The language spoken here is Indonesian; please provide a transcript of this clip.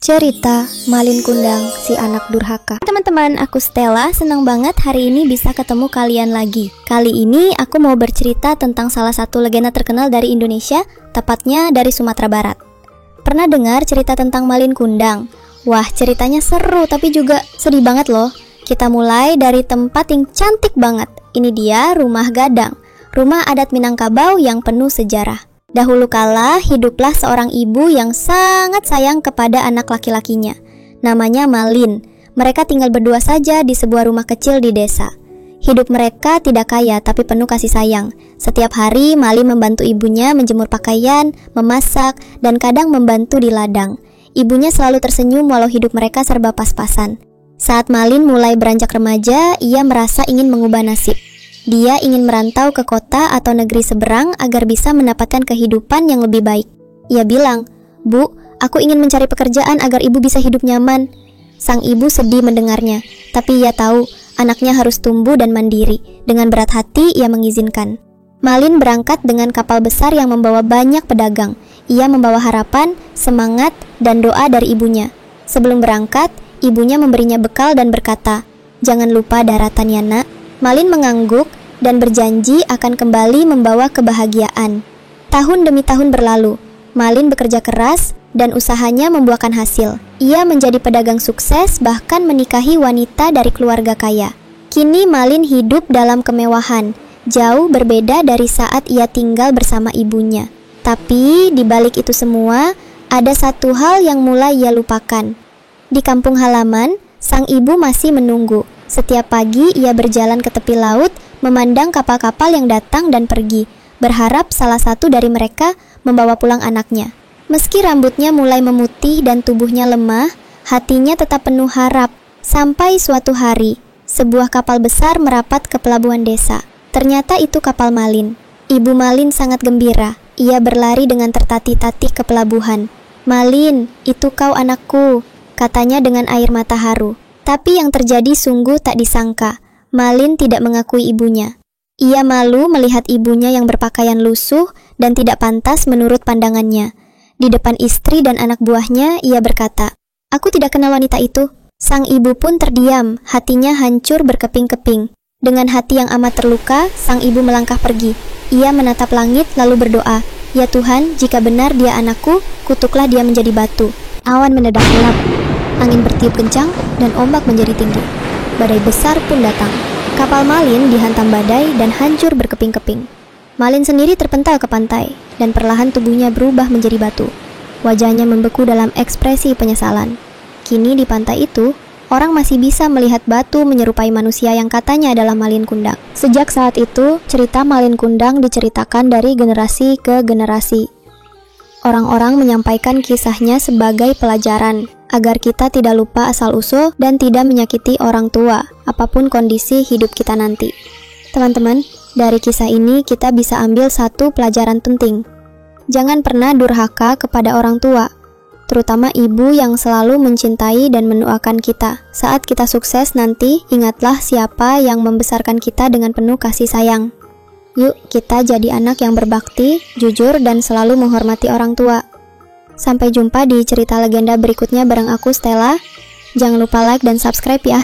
Cerita Malin Kundang, si anak durhaka. Teman-teman, aku Stella, senang banget hari ini bisa ketemu kalian lagi. Kali ini aku mau bercerita tentang salah satu legenda terkenal dari Indonesia, tepatnya dari Sumatera Barat. Pernah dengar cerita tentang Malin Kundang? Wah, ceritanya seru tapi juga sedih banget loh. Kita mulai dari tempat yang cantik banget. Ini dia Rumah Gadang, rumah adat Minangkabau yang penuh sejarah. Dahulu kala, hiduplah seorang ibu yang sangat sayang kepada anak laki-lakinya. Namanya Malin. Mereka tinggal berdua saja di sebuah rumah kecil di desa. Hidup mereka tidak kaya, tapi penuh kasih sayang. Setiap hari, Malin membantu ibunya menjemur pakaian, memasak, dan kadang membantu di ladang. Ibunya selalu tersenyum walau hidup mereka serba pas-pasan. Saat Malin mulai beranjak remaja, ia merasa ingin mengubah nasib. Dia ingin merantau ke kota atau negeri seberang agar bisa mendapatkan kehidupan yang lebih baik. Ia bilang, "Bu, aku ingin mencari pekerjaan agar ibu bisa hidup nyaman." Sang ibu sedih mendengarnya, tapi ia tahu anaknya harus tumbuh dan mandiri. Dengan berat hati, ia mengizinkan. Malin berangkat dengan kapal besar yang membawa banyak pedagang. Ia membawa harapan, semangat, dan doa dari ibunya. Sebelum berangkat, ibunya memberinya bekal dan berkata, "Jangan lupa daratan ya nak." Malin mengangguk dan berjanji akan kembali membawa kebahagiaan. Tahun demi tahun berlalu, Malin bekerja keras dan usahanya membuahkan hasil. Ia menjadi pedagang sukses, bahkan menikahi wanita dari keluarga kaya. Kini Malin hidup dalam kemewahan, jauh berbeda dari saat ia tinggal bersama ibunya. Tapi di balik itu semua, ada satu hal yang mulai ia lupakan. Di kampung halaman, sang ibu masih menunggu. Setiap pagi ia berjalan ke tepi laut, memandang kapal-kapal yang datang dan pergi, berharap salah satu dari mereka membawa pulang anaknya. Meski rambutnya mulai memutih dan tubuhnya lemah, hatinya tetap penuh harap. Sampai suatu hari, sebuah kapal besar merapat ke pelabuhan desa. Ternyata itu kapal Malin. Ibu Malin sangat gembira. Ia berlari dengan tertatih-tatih ke pelabuhan. "Malin, itu kau anakku," katanya dengan air mata haru. Tapi yang terjadi sungguh tak disangka. Malin tidak mengakui ibunya. Ia malu melihat ibunya yang berpakaian lusuh dan tidak pantas menurut pandangannya. Di depan istri dan anak buahnya, ia berkata, "Aku tidak kenal wanita itu." Sang ibu pun terdiam, hatinya hancur berkeping-keping. Dengan hati yang amat terluka, sang ibu melangkah pergi. Ia menatap langit lalu berdoa, "Ya Tuhan, jika benar dia anakku, kutuklah dia menjadi batu." Awan mendadak gelap. Angin bertiup kencang dan ombak menjadi tinggi. Badai besar pun datang. Kapal Malin dihantam badai dan hancur berkeping-keping. Malin sendiri terpental ke pantai dan perlahan tubuhnya berubah menjadi batu. Wajahnya membeku dalam ekspresi penyesalan. Kini di pantai itu, orang masih bisa melihat batu menyerupai manusia yang katanya adalah Malin Kundang. Sejak saat itu, cerita Malin Kundang diceritakan dari generasi ke generasi. Orang-orang menyampaikan kisahnya sebagai pelajaran, agar kita tidak lupa asal-usul dan tidak menyakiti orang tua, apapun kondisi hidup kita nanti. Teman-teman, dari kisah ini kita bisa ambil satu pelajaran penting. Jangan pernah durhaka kepada orang tua, terutama ibu yang selalu mencintai dan mendoakan kita. Saat kita sukses nanti, ingatlah siapa yang membesarkan kita dengan penuh kasih sayang. Yuk, kita jadi anak yang berbakti, jujur, dan selalu menghormati orang tua. Sampai jumpa di cerita legenda berikutnya bareng aku, Stella. Jangan lupa like dan subscribe ya.